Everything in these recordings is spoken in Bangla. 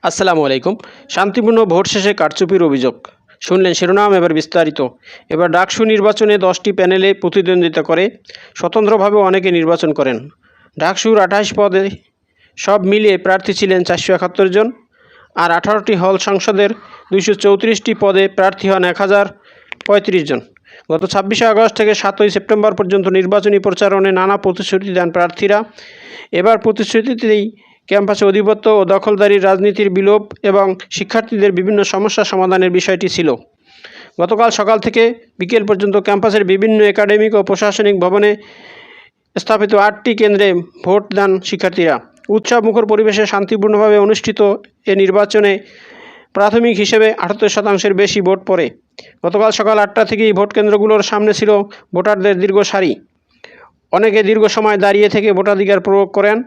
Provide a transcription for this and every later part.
আসসালামু আলাইকুম। শান্তিপূর্ণ ভোট শেষে কারচুপির অভিযোগ শুনলেন শিরোনাম, এবার বিস্তারিত। এবার ডাকসু নির্বাচনে 10টি প্যানেলে প্রতিদ্বন্দ্বিতা করে স্বতন্ত্রভাবে অনেকে নির্বাচন করেন। ডাকসুর 28 পদে সব মিলিয়ে প্রার্থী ছিলেন 471 জন, আর 18টি হল সংসদের 234টি পদে প্রার্থী হন 1035 জন। গত 26শে আগস্ট থেকে 7ই সেপ্টেম্বর পর্যন্ত নির্বাচনী প্রচারণে নানা প্রতিশ্রুতি দেন প্রার্থীরা। এবার প্রতিশ্রুতিতেই ক্যাম্পাসে আধিপত্য ও দখলদারির রাজনীতির বিলোপ এবং শিক্ষার্থীদের বিভিন্ন সমস্যা সমাধানের বিষয়টি ছিল। গতকাল সকাল থেকে বিকেল পর্যন্ত ক্যাম্পাসের বিভিন্ন একাডেমিক ও প্রশাসনিক ভবনে স্থাপিত 8টি কেন্দ্রে ভোট দেন শিক্ষার্থীরা। উৎসবমুখর পরিবেশে শান্তিপূর্ণভাবে অনুষ্ঠিত এ নির্বাচনে প্রাথমিক হিসেবে 78% বেশি ভোট পড়ে। গতকাল সকাল 8টা থেকেই ভোট কেন্দ্রগুলোর সামনে ছিল ভোটারদের দীর্ঘ সারি। অনেকে দীর্ঘ সময় দাঁড়িয়ে থেকে ভোটাধিকার প্রয়োগ করেন।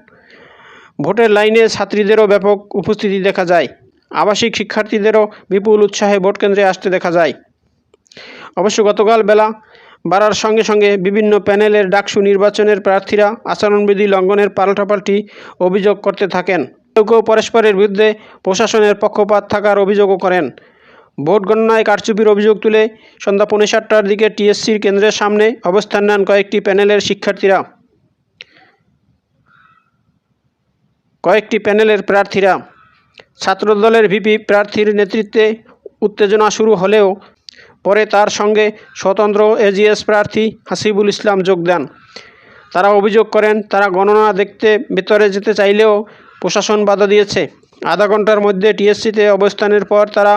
ভোটের লাইনে ছাত্রীদেরও ব্যাপক উপস্থিতি দেখা যায়। আবাসিক শিক্ষার্থীদেরও বিপুল উৎসাহে ভোট কেন্দ্রে আসতে দেখা যায়। অবশ্য গতকাল বেলা বাড়ার সঙ্গে সঙ্গে বিভিন্ন প্যানেলের ডাকসু নির্বাচনের প্রার্থীরা আচরণবিধি লঙ্ঘনের পাল্টাপাল্টি অভিযোগ করতে থাকেন। কেউ কেউ পরস্পরের বিরুদ্ধে প্রশাসনের পক্ষপাত থাকার অভিযোগও করেন। ভোট গণনায় কারচুপির অভিযোগ তুলে সন্ধ্যা 7:45টার দিকে টিএসসির কেন্দ্রের সামনে অবস্থান নেন কয়েকটি প্যানেলের প্রার্থীরা। ছাত্রদলের ভিপি প্রার্থীর নেতৃত্বে উত্তেজনা শুরু হলেও পরে তার সঙ্গে স্বতন্ত্র এজিএস প্রার্থী হাসিবুল ইসলাম যোগ দেন। তারা অভিযোগ করেন, তারা গণনা দেখতে ভেতরে যেতে চাইলেও প্রশাসন বাধা দিয়েছে। আধা ঘন্টার মধ্যে টিএসসিতে অবস্থানের পর তারা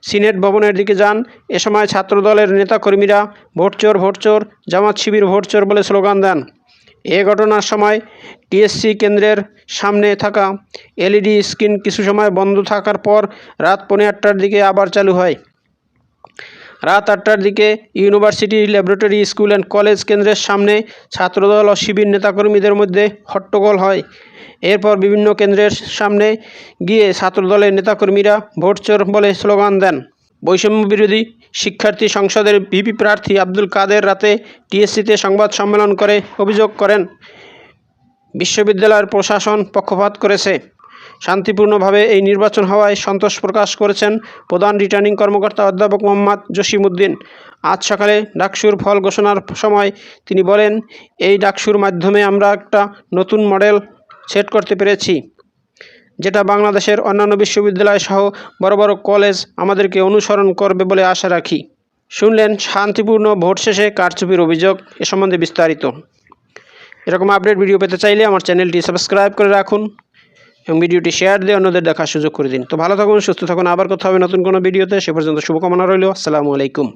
সিনেট ভবনের দিকে যান। এ সময় ছাত্রদলের নেতাকর্মীরা ভোট চোর, ভোট চোর, জামাত শিবির ভোট চোর বলে স্লোগান দেন। এ ঘটনার সময় টিএসসি কেন্দ্রের সামনে থাকা এলইডি স্ক্রিন কিছু সময় বন্ধ থাকার পর রাত 8:45টার দিকে আবার চালু হয়। রাত 8টার দিকে university laboratory school and college কেন্দ্রের সামনে ছাত্রদল ও শিবির নেতাকর্মীদের মধ্যে হট্টগোল হয়। এরপর বিভিন্ন কেন্দ্রের সামনে গিয়ে ছাত্রদলের নেতাকর্মীরা ভোট চোর বলে স্লোগান দেন। বৈষম্য বিরোধী শিক্ষার্থী সংসদের ভিপি প্রার্থী আব্দুল কাদের রাতে টিএসসিতে সংবাদ সম্মেলন করে অভিযোগ করেন, বিশ্ববিদ্যালয়ের প্রশাসন পক্ষপাত করেছে। শান্তিপূর্ণভাবে এই নির্বাচন হওয়ায় সন্তোষ প্রকাশ করেছেন প্রধান রিটার্নিং কর্মকর্তা অধ্যাপক মোহাম্মদ জসিমউদ্দিন। আজ সকালে ডাকসুর ফল ঘোষণার সময় তিনি বলেন, এই ডাকসুর মাধ্যমে আমরা একটা নতুন মডেল সেট করতে পেরেছি, যেটা বাংলাদেশের অন্যান্য বিশ্ববিদ্যালয় সহ বড় বড় কলেজ আমাদেরকে অনুসরণ করবে বলে আশা রাখি। শুনলেন শান্তিপূর্ণ ভোট শেষে কারচুপির অভিযোগ। এ সম্বন্ধে বিস্তারিত। এরকম আপডেট ভিডিও পেতে চাইলে আমার চ্যানেলটি সাবস্ক্রাইব করে রাখুন এবং ভিডিওটি শেয়ার দিয়ে অন্যদের দেখার সুযোগ করে দিন। তো ভালো থাকুন, সুস্থ থাকুন, আবার কথা হবে নতুন কোনো ভিডিওতে। সে পর্যন্ত শুভকামনা রইল। আসসালামু আলাইকুম।